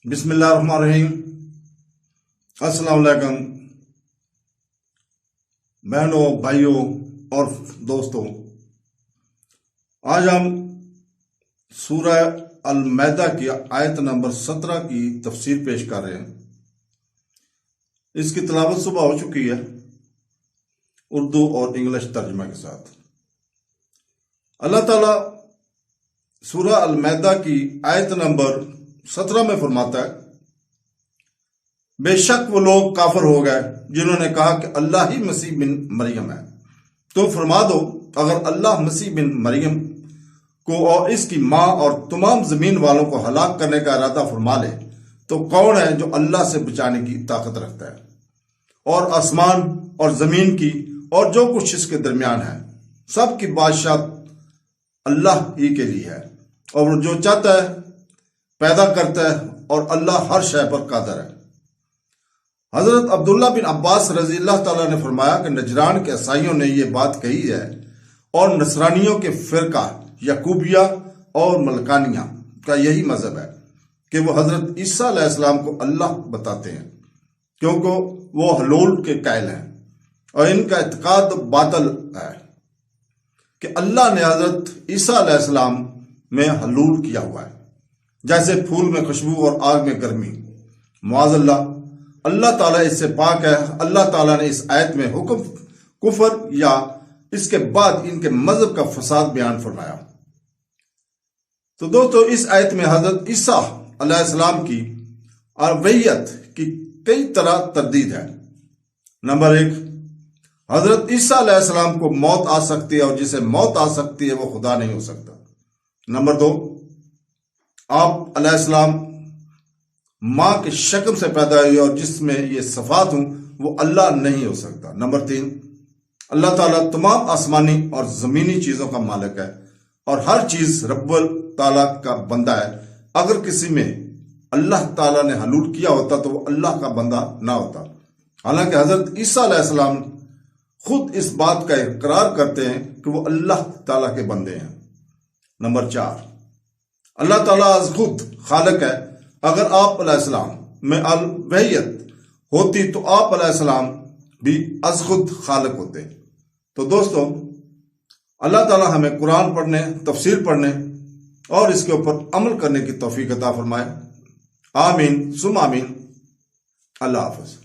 بسم اللہ الرحمن الرحیم۔ السلام علیکم بہنوں، بھائیوں اور دوستوں، آج ہم سورہ المائدہ کی آیت نمبر 17 کی تفسیر پیش کر رہے ہیں۔ اس کی تلاوت صبح ہو چکی ہے اردو اور انگلش ترجمہ کے ساتھ۔ اللہ تعالیٰ سورہ المائدہ کی آیت نمبر 17 میں فرماتا ہے، بے شک وہ لوگ کافر ہو گئے جنہوں نے کہا کہ اللہ ہی مسیح بن مریم ہے۔ تو فرما دو، اگر اللہ مسیح بن مریم کو اور اس کی ماں اور تمام زمین والوں کو ہلاک کرنے کا ارادہ فرما لے تو کون ہے جو اللہ سے بچانے کی طاقت رکھتا ہے؟ اور آسمان اور زمین کی اور جو کچھ اس کے درمیان ہے، سب کی بادشاہ اللہ ہی کے لیے ہے، اور وہ جو چاہتا ہے پیدا کرتا ہے، اور اللہ ہر شے پر قادر ہے۔ حضرت عبداللہ بن عباس رضی اللہ تعالیٰ نے فرمایا کہ نجران کے عیسائیوں نے یہ بات کہی ہے، اور نصرانیوں کے فرقہ یعقوبیہ اور ملکانیہ کا یہی مذہب ہے کہ وہ حضرت عیسیٰ علیہ السلام کو اللہ بتاتے ہیں، کیونکہ وہ حلول کے قائل ہیں، اور ان کا اعتقاد باطل ہے کہ اللہ نے حضرت عیسیٰ علیہ السلام میں حلول کیا ہوا ہے، جیسے پھول میں خوشبو اور آگ میں گرمی۔ معاذ اللہ تعالیٰ اس سے پاک ہے۔ اللہ تعالیٰ نے اس آیت میں حکم کفر یا اس کے بعد ان کے مذہب کا فساد بیان فرمایا۔ تو دوستو، اس آیت میں حضرت عیسیٰ علیہ السلام کی الوہیت کی کئی طرح تردید ہے۔ نمبر 1، حضرت عیسیٰ علیہ السلام کو موت آ سکتی ہے، اور جسے موت آ سکتی ہے وہ خدا نہیں ہو سکتا۔ نمبر 2، آپ علیہ السلام ماں کے شکم سے پیدا ہوئے، اور جس میں یہ صفات ہوں وہ اللہ نہیں ہو سکتا۔ نمبر 3، اللہ تعالیٰ تمام آسمانی اور زمینی چیزوں کا مالک ہے، اور ہر چیز رب تعالیٰ کا بندہ ہے۔ اگر کسی میں اللہ تعالیٰ نے حلول کیا ہوتا تو وہ اللہ کا بندہ نہ ہوتا، حالانکہ حضرت عیسیٰ علیہ السلام خود اس بات کا اقرار کرتے ہیں کہ وہ اللہ تعالیٰ کے بندے ہیں۔ نمبر 4، اللہ تعالیٰ از خود خالق ہے۔ اگر آپ علیہ السلام میں الوہیت ہوتی تو آپ علیہ السلام بھی از خود خالق ہوتے۔ تو دوستو، اللہ تعالیٰ ہمیں قرآن پڑھنے، تفسیر پڑھنے اور اس کے اوپر عمل کرنے کی توفیق عطا فرمائے۔ آمین ثم آمین۔ اللہ حافظ۔